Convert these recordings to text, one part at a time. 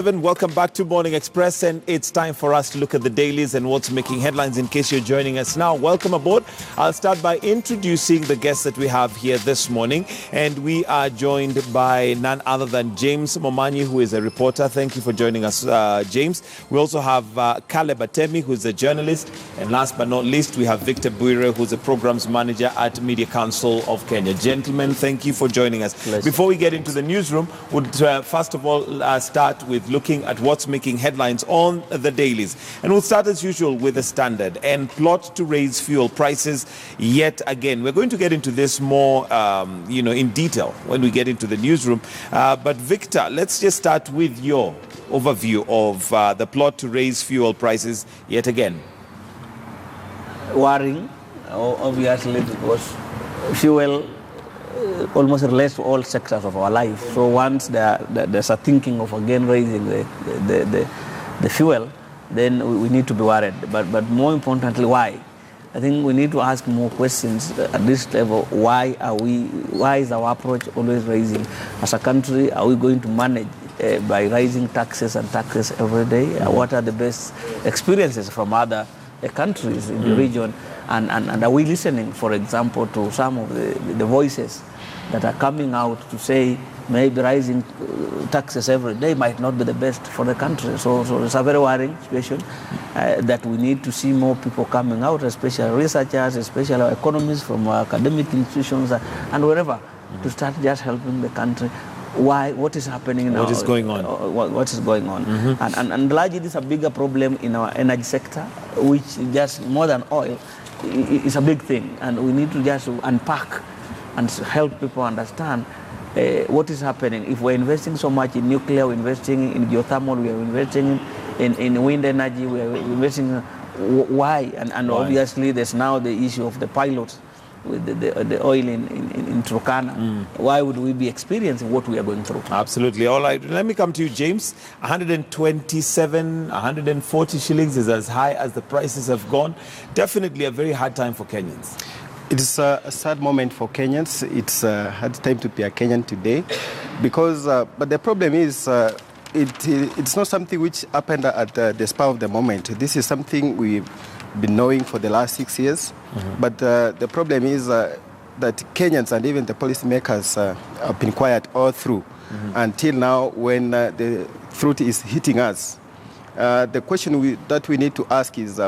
Welcome back to Morning Express, and it's time for us to look at the dailies and what's making headlines. In case you're joining us now, welcome aboard. I'll start by introducing the guests that we have here this morning, and we are joined by none other than James Momanyi, who is a reporter. Thank you for joining us, James. We also have Caleb Atemi, who's a journalist, and last but not least, we have Victor Buire, who's a programs manager at Media Council of Kenya. Gentlemen, thank you for joining us. Pleasure. Before we get into the newsroom, would first of all start with looking at what's making headlines on the dailies. And we'll start as usual with the standard and plot to raise fuel prices yet again. We're going to get into this more, in detail when we get into the newsroom. But Victor, let's just start with your overview of the plot to raise fuel prices yet again. Worrying, obviously, because fuel almost relates to all sectors of our life. So once there's a thinking of again raising the fuel, then we need to be worried. But more importantly, why? I think we need to ask more questions at this level. Why is our approach always raising? As a country, are we going to manage by raising taxes every day? What are the best experiences from other countries in the region? And are we listening, for example, to some of the voices that are coming out to say maybe rising taxes every day might not be the best for the country? So it's a very worrying situation that we need to see more people coming out, especially researchers, especially our economists from our academic institutions and wherever, to start just helping the country. Why? What is happening now? What is going on? What is going on? And largely, this is a bigger problem in our energy sector, which just more than oil is a big thing, and we need to just unpack and help people understand what is happening. If we're investing so much in nuclear, we're investing in geothermal, we are investing in wind energy, we are investing. Why? And why? Obviously, there's now the issue of the pilots with the oil in Turkana. Why would we be experiencing what we are going through? Absolutely. All right. Let me come to you, James. 127, 140 shillings is as high as the prices have gone. Definitely a very hard time for Kenyans. It is a sad moment for Kenyans. It's a hard time to be a Kenyan today, because. But the problem is, it's not something which happened at the spur of the moment. This is something we've been knowing for the last 6 years. But the problem is that Kenyans and even the policymakers have been quiet all through until now, when the truth is hitting us. The question that we need to ask is,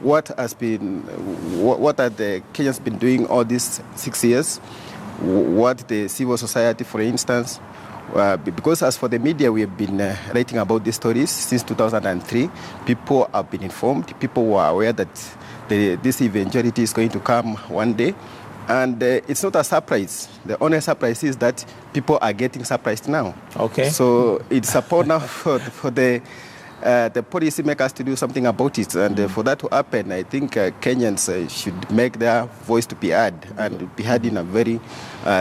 what are the Kenyans been doing all these 6 years? What the civil society, for instance? Because as for the media, we have been writing about these stories since 2003. People have been informed. People were aware that this eventuality is going to come one day. And it's not a surprise. The only surprise is that people are getting surprised now. Okay. So it's upon now for the policymakers to do something about it. And for that to happen, I think Kenyans should make their voice to be heard, and be heard in a very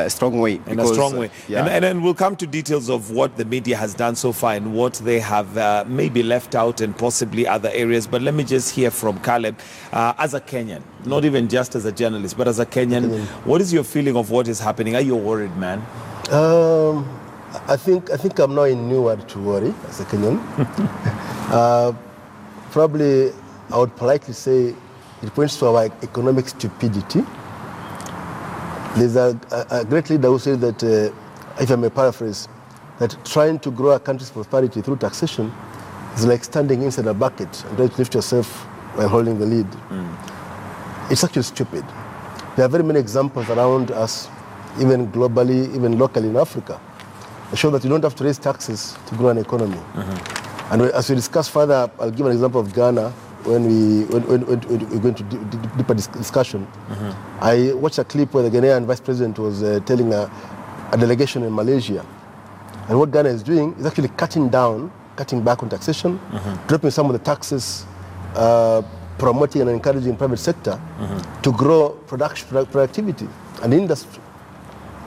strong way. In a strong way. And then we'll come to details of what the media has done so far and what they have maybe left out and possibly other areas. But let me just hear from Caleb. As a Kenyan, not even just as a journalist, but as a Kenyan, what is your feeling of what is happening? Are you worried, man? I think I'm now in new word to worry as a Kenyan. Probably I would politely say it points to our economic stupidity. There's a great leader who said that, if I may paraphrase, that trying to grow a country's prosperity through taxation is like standing inside a bucket and trying to lift yourself while holding the lid. It's actually stupid. There are very many examples around us, even globally, even locally in Africa, that show that you don't have to raise taxes to grow an economy. And as we discuss further, I'll give an example of Ghana when we're going to deeper discussion. I watched a clip where the Ghanaian vice president was telling a delegation in Malaysia. And what Ghana is doing is actually cutting back on taxation, dropping some of the taxes, promoting and encouraging private sector to grow productivity and industry.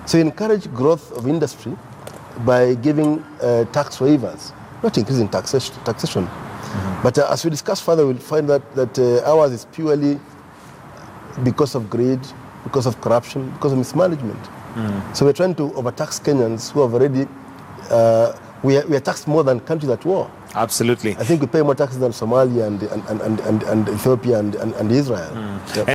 So you encourage growth of industry by giving tax waivers, not increasing taxation. But as we discuss further, we'll find that ours is purely because of greed, because of corruption, because of mismanagement. So we're trying to overtax Kenyans who have already we are taxed more than countries at war. Absolutely. I think we pay more taxes than Somalia and Ethiopia and Israel. Yep.